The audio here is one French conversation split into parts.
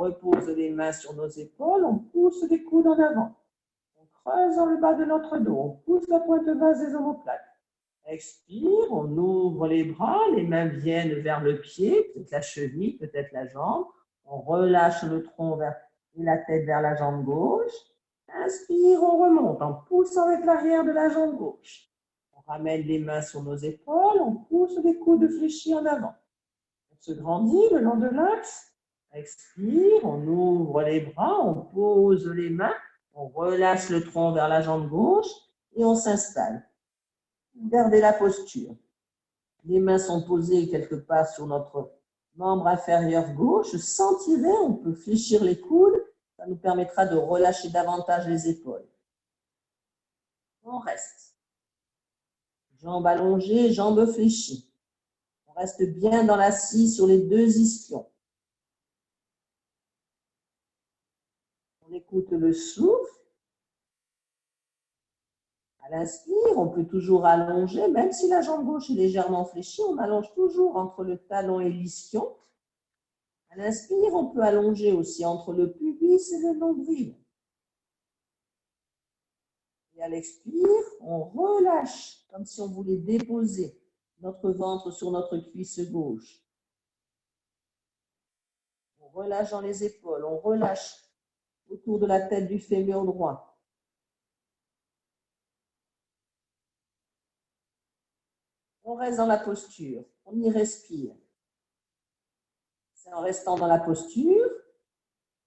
repose les mains sur nos épaules, on pousse les coudes en avant. On creuse dans le bas de notre dos, on pousse la pointe basse des omoplates. Expire, on ouvre les bras, les mains viennent vers le pied, peut-être la cheville, peut-être la jambe. On relâche le tronc et la tête vers la jambe gauche. Inspire, on remonte en poussant avec l'arrière de la jambe gauche. On ramène les mains sur nos épaules, on pousse les coudes fléchis en avant. On se grandit le long de l'axe. Expire, on ouvre les bras, on pose les mains, on relâche le tronc vers la jambe gauche et on s'installe. Gardez la posture. Les mains sont posées quelque part sur notre membre inférieur gauche. Sans tirer, on peut fléchir les coudes. Ça nous permettra de relâcher davantage les épaules. On reste. Jambes allongées, jambes fléchies. On reste bien dans l'assise sur les deux ischions. On écoute le souffle. À l'inspire, on peut toujours allonger, même si la jambe gauche est légèrement fléchie, on allonge toujours entre le talon et l'ischion. À l'inspire, on peut allonger aussi entre le pubis et le nombril. Et à l'expire, on relâche, comme si on voulait déposer notre ventre sur notre cuisse gauche. On relâche dans les épaules, on relâche autour de la tête du fémur droit. On reste dans la posture, on y respire. C'est en restant dans la posture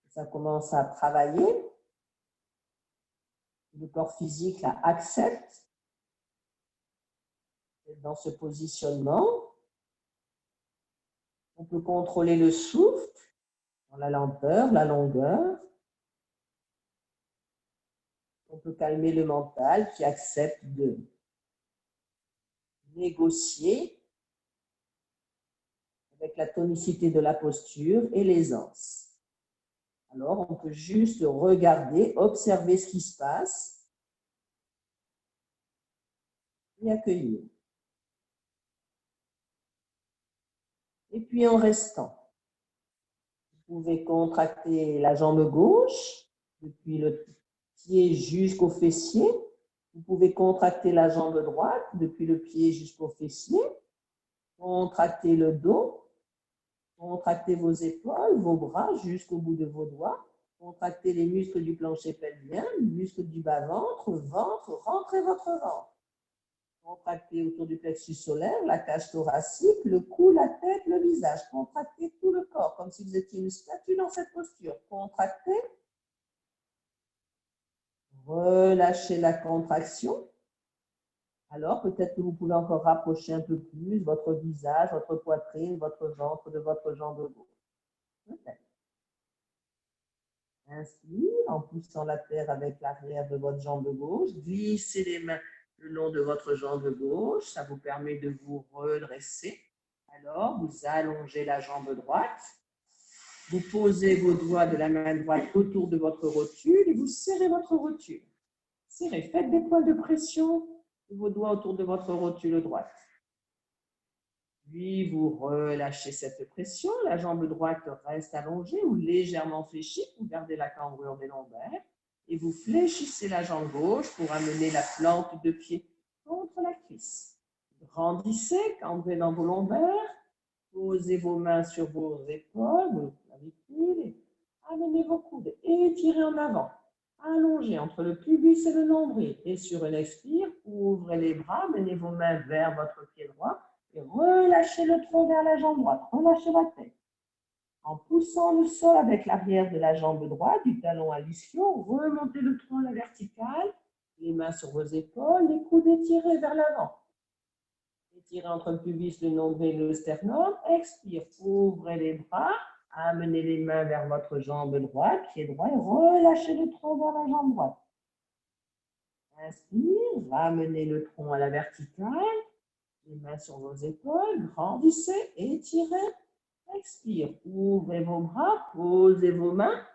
que ça commence à travailler. Le corps physique là, accepte d'être dans ce positionnement. On peut contrôler le souffle dans la lenteur, la longueur. On peut calmer le mental qui accepte de négocier avec la tonicité de la posture et l'aisance. Alors, on peut juste regarder, observer ce qui se passe et accueillir. Et puis, en restant, vous pouvez contracter la jambe gauche depuis le pied jusqu'au fessier. Vous pouvez contracter la jambe droite depuis le pied jusqu'au fessier. Contractez le dos. Contractez vos épaules, vos bras jusqu'au bout de vos doigts. Contractez les muscles du plancher pelvien, les muscles du bas-ventre, ventre, rentrez votre ventre. Contractez autour du plexus solaire, la cage thoracique, le cou, la tête, le visage. Contractez tout le corps, comme si vous étiez une statue dans cette posture. Contractez. Relâchez la contraction. Alors, peut-être que vous pouvez encore rapprocher un peu plus votre visage, votre poitrine, votre ventre de votre jambe gauche. Peut-être. Inspire en poussant la terre avec l'arrière de votre jambe gauche. Glissez les mains le long de votre jambe gauche. Ça vous permet de vous redresser. Alors, vous allongez la jambe droite. Vous posez vos doigts de la main droite autour de votre rotule et vous serrez votre rotule. Serrez, faites des points de pression de vos doigts autour de votre rotule droite. Puis, vous relâchez cette pression. La jambe droite reste allongée ou légèrement fléchie pour garder la cambrure des lombaires. Et vous fléchissez la jambe gauche pour amener la plante de pied contre la cuisse. Grandissez, cambrez dans vos lombaires. Posez vos mains sur vos épaules, vos clavicules. Et amenez vos coudes. Étirez en avant. Allongez entre le pubis et le nombril. Et sur une expire, ouvrez les bras. Menez vos mains vers votre pied droit. Et relâchez le tronc vers la jambe droite. Relâchez la tête. En poussant le sol avec l'arrière de la jambe droite, du talon à l'ischio, remontez le tronc à la verticale. Les mains sur vos épaules, les coudes étirés vers l'avant. Étirez entre le pubis, le nombril et le sternum. Expire, ouvrez les bras. Amenez les mains vers votre jambe droite, pied droit, et relâchez le tronc vers la jambe droite. Inspire, ramenez le tronc à la verticale. Les mains sur vos épaules, grandissez, étirez, expire. Ouvrez vos bras, posez vos mains.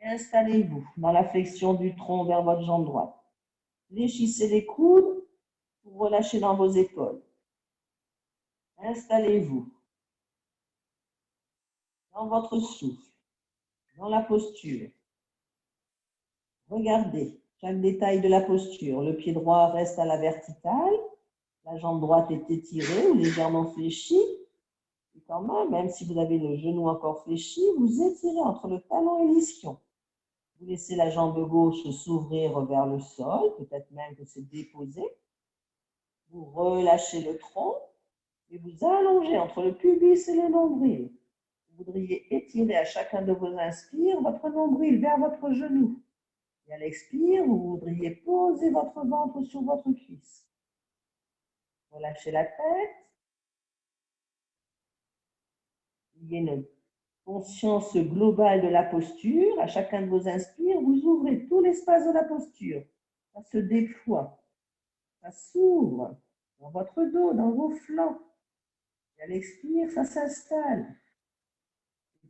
Installez-vous dans la flexion du tronc vers votre jambe droite. Fléchissez les coudes pour relâcher dans vos épaules. Installez-vous dans votre souffle. dans la posture. Regardez chaque détail de la posture. Le pied droit reste à la verticale, la jambe droite est étirée ou légèrement fléchie. Et quand même si vous avez le genou encore fléchi, vous étirez entre le talon et l'ischion. Vous laissez la jambe gauche s'ouvrir vers le sol, peut-être même que c'est déposé. Vous relâchez le tronc et vous allongez entre le pubis et le nombril. Vous voudriez étirer à chacun de vos inspires votre nombril vers votre genou. Et à l'expire, vous voudriez poser votre ventre sur votre cuisse. Relâchez la tête. Il y a une conscience globale de la posture. À chacun de vos inspires, vous ouvrez tout l'espace de la posture. Ça se déploie. Ça s'ouvre dans votre dos, dans vos flancs. Et à l'expire, ça s'installe.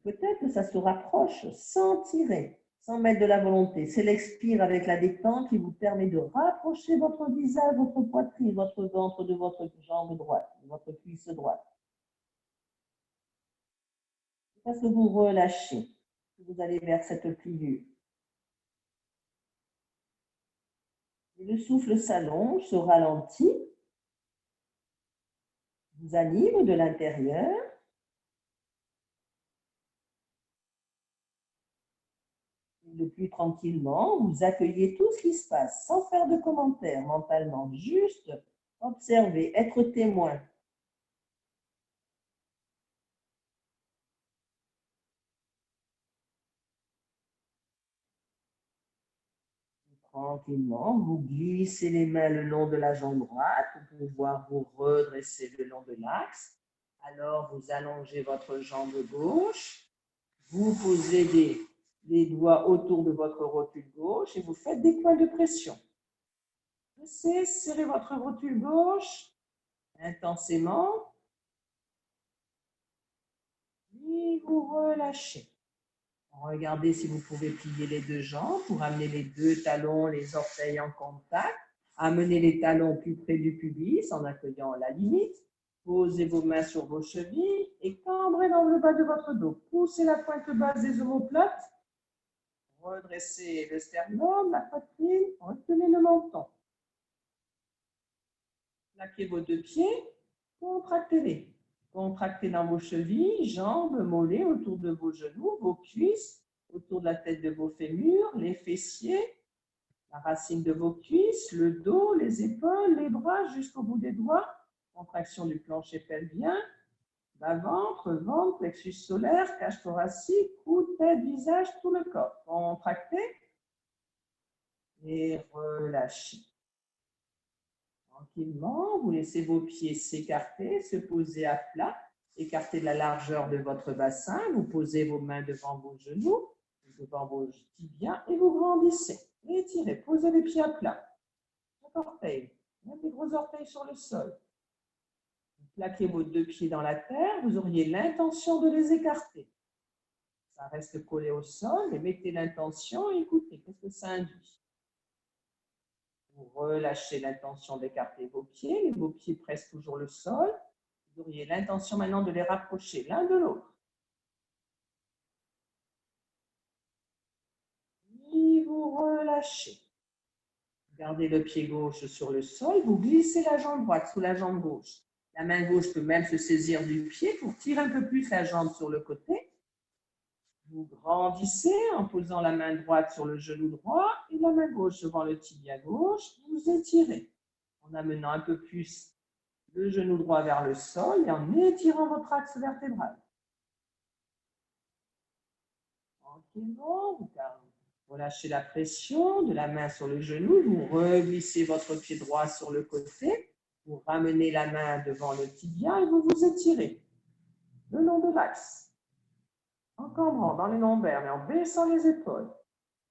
Peut-être que ça se rapproche sans tirer, sans mettre de la volonté. C'est l'expire avec la détente qui vous permet de rapprocher votre visage, votre poitrine, votre ventre de votre jambe droite, de votre cuisse droite. Parce que vous relâchez, vous allez vers cette pliure. Et le souffle s'allonge, se ralentit, vous anime de l'intérieur. Le plus tranquillement, vous accueillez tout ce qui se passe, sans faire de commentaires mentalement, juste observer, être témoin. Tranquillement, vous glissez les mains le long de la jambe droite pour pouvoir vous redresser le long de l'axe. Alors, vous allongez votre jambe gauche, vous posez les doigts autour de votre rotule gauche et vous faites des points de pression. Laissez serrer votre rotule gauche intensément. Et vous relâchez. Regardez si vous pouvez plier les deux jambes pour amener les deux talons, les orteils en contact. Amenez les talons plus près du pubis en accueillant la limite. Posez vos mains sur vos chevilles et cambrez dans le bas de votre dos. Poussez la pointe basse des omoplates. Redressez le sternum, la poitrine, retenez le menton. Plaquez vos deux pieds, contractez-les. Contractez dans vos chevilles, jambes, mollets, autour de vos genoux, vos cuisses, autour de la tête de vos fémurs, les fessiers, la racine de vos cuisses, le dos, les épaules, les bras jusqu'au bout des doigts. Contraction du plancher pelvien, bas-ventre, ventre, plexus solaire, cage thoracique, cou, tête, visage, tout le corps. Contractez et relâchez. Tranquillement, vous laissez vos pieds s'écarter, se poser à plat, écartez la largeur de votre bassin, vous posez vos mains devant vos genoux, devant vos tibias et vous grandissez. Étirez, posez les pieds à plat. Chaque orteil, même les gros orteils sur le sol. Vous plaquez vos deux pieds dans la terre, vous auriez l'intention de les écarter. Ça reste collé au sol, mais mettez l'intention et écoutez, qu'est-ce que ça induit? Vous relâchez l'intention d'écarter vos pieds pressent toujours le sol. Vous auriez l'intention maintenant de les rapprocher l'un de l'autre. Et vous relâchez. Gardez le pied gauche sur le sol, vous glissez la jambe droite sous la jambe gauche. La main gauche peut même se saisir du pied pour tirer un peu plus la jambe sur le côté. Vous grandissez en posant la main droite sur le genou droit et la main gauche devant le tibia gauche. Vous étirez en amenant un peu plus le genou droit vers le sol et en étirant votre axe vertébral. Tranquillement, vous relâchez la pression de la main sur le genou, vous reglissez votre pied droit sur le côté, vous ramenez la main devant le tibia et vous vous étirez le long de l'axe, en cambrant dans les lombaires mais en baissant les épaules.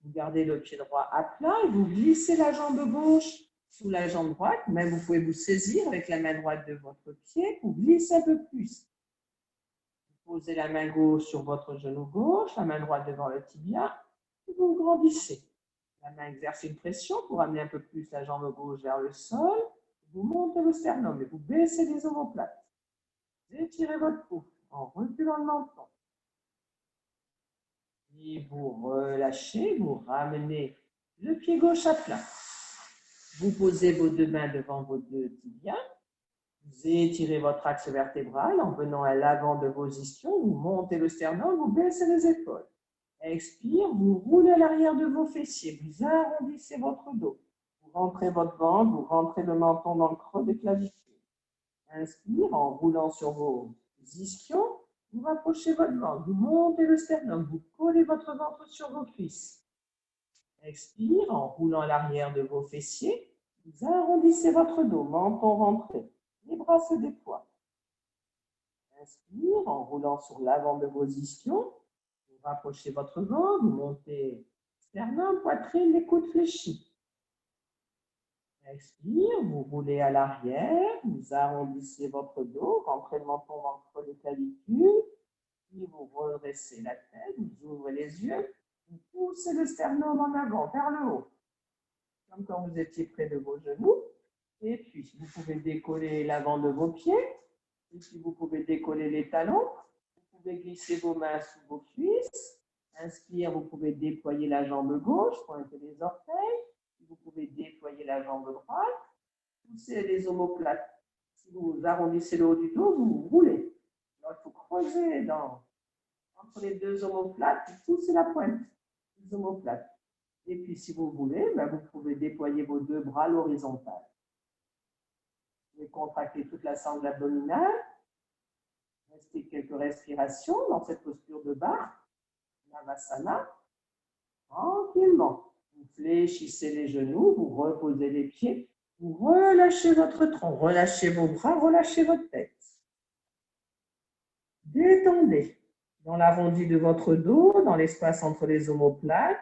Vous gardez le pied droit à plat et vous glissez la jambe gauche sous la jambe droite. Même vous pouvez vous saisir avec la main droite de votre pied pour glisser un peu plus. Vous posez la main gauche sur votre genou gauche, la main droite devant le tibia et vous grandissez. La main exerce une pression pour amener un peu plus la jambe gauche vers le sol. Vous montez le sternum et vous baissez les omoplates. Étirez votre peau en reculant le menton. Puis vous relâchez, vous ramenez le pied gauche à plat. Vous posez vos deux mains devant vos deux tibias. Vous étirez votre axe vertébral en venant à l'avant de vos ischions. Vous montez le sternum, vous baissez les épaules. Expire, vous roulez à l'arrière de vos fessiers. Vous arrondissez votre dos. Vous rentrez votre ventre, vous rentrez le menton dans le creux des clavicules. Inspire, en roulant sur vos ischions, vous rapprochez votre ventre. Vous montez le sternum, vous collez votre ventre sur vos cuisses. Expire, en roulant à l'arrière de vos fessiers, vous arrondissez votre dos, menton rentré, les bras se déploient. Inspire, en roulant sur l'avant de vos ischions, vous rapprochez votre ventre, vous montez sternum, poitrine, les coudes fléchis. Expire, vous roulez à l'arrière, vous arrondissez votre dos, rentrez le menton dans le creux des clavicules, puis vous redressez la tête, vous ouvrez les yeux, vous poussez le sternum en avant, vers le haut, comme quand vous étiez près de vos genoux. Et puis, vous pouvez décoller l'avant de vos pieds. Et puis, vous pouvez décoller les talons. Vous pouvez glisser vos mains sous vos cuisses. Inspire, vous pouvez déployer la jambe gauche, pointer les orteils. Vous pouvez déployer la jambe droite. Poussez les omoplates. Si vous arrondissez le haut du dos, vous roulez. Alors, il faut creuser entre les deux omoplates et pousser la pointe des omoplates. Et puis, si vous voulez, vous pouvez déployer vos deux bras à l'horizontale. Vous pouvez contracter toute la sangle abdominale. Restez quelques respirations dans cette posture de barre, Navasana. Tranquillement. Vous fléchissez les genoux, vous reposez les pieds, vous relâchez votre tronc, relâchez vos bras, relâchez votre tête. Détendez dans l'arrondi de votre dos, dans l'espace entre les omoplates.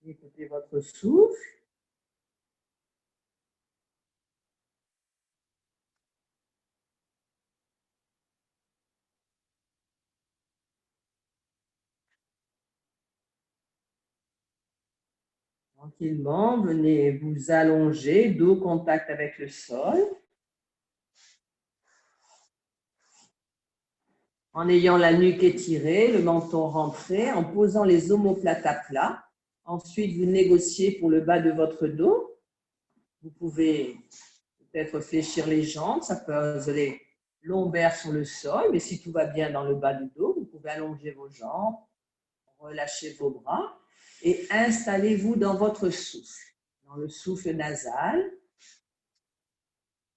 Écoutez votre souffle. Tranquillement, venez vous allonger, dos contact avec le sol. En ayant la nuque étirée, le menton rentré, en posant les omoplates à plat. Ensuite, vous négociez pour le bas de votre dos. Vous pouvez peut-être fléchir les jambes, ça pose les lombaires sur le sol, mais si tout va bien dans le bas du dos, vous pouvez allonger vos jambes, relâcher vos bras et installez-vous dans votre souffle, dans le souffle nasal.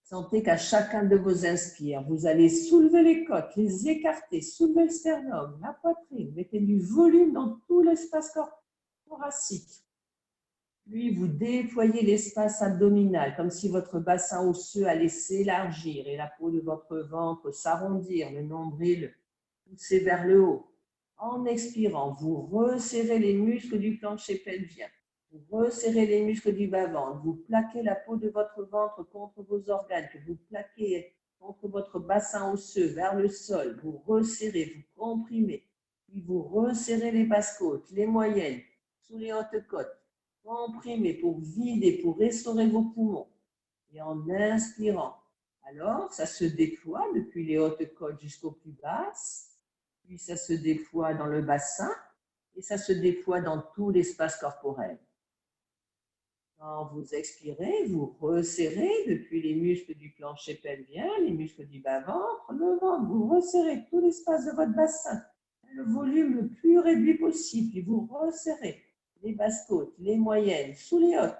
Sentez qu'à chacun de vos inspires, vous allez soulever les côtes, les écarter, soulever le sternum, la poitrine, mettez du volume dans tout l'espace thoracique. Puis vous déployez l'espace abdominal, comme si votre bassin osseux allait s'élargir et la peau de votre ventre s'arrondir, le nombril pousser vers le haut. En expirant, vous resserrez les muscles du plancher pelvien. Vous resserrez les muscles du bas-ventre, vous plaquez la peau de votre ventre contre vos organes, que vous plaquez contre votre bassin osseux vers le sol, vous resserrez, vous comprimez, puis vous resserrez les basses côtes, les moyennes, sous les hautes côtes, comprimez pour vider, pour restaurer vos poumons. Et en inspirant, alors ça se déploie depuis les hautes côtes jusqu'aux plus basses, puis ça se déploie dans le bassin et ça se déploie dans tout l'espace corporel. Quand vous expirez, vous resserrez depuis les muscles du plancher pelvien, les muscles du bas-ventre, le ventre, vous resserrez tout l'espace de votre bassin, le volume le plus réduit possible, puis vous resserrez les basses côtes, les moyennes, sous les hautes,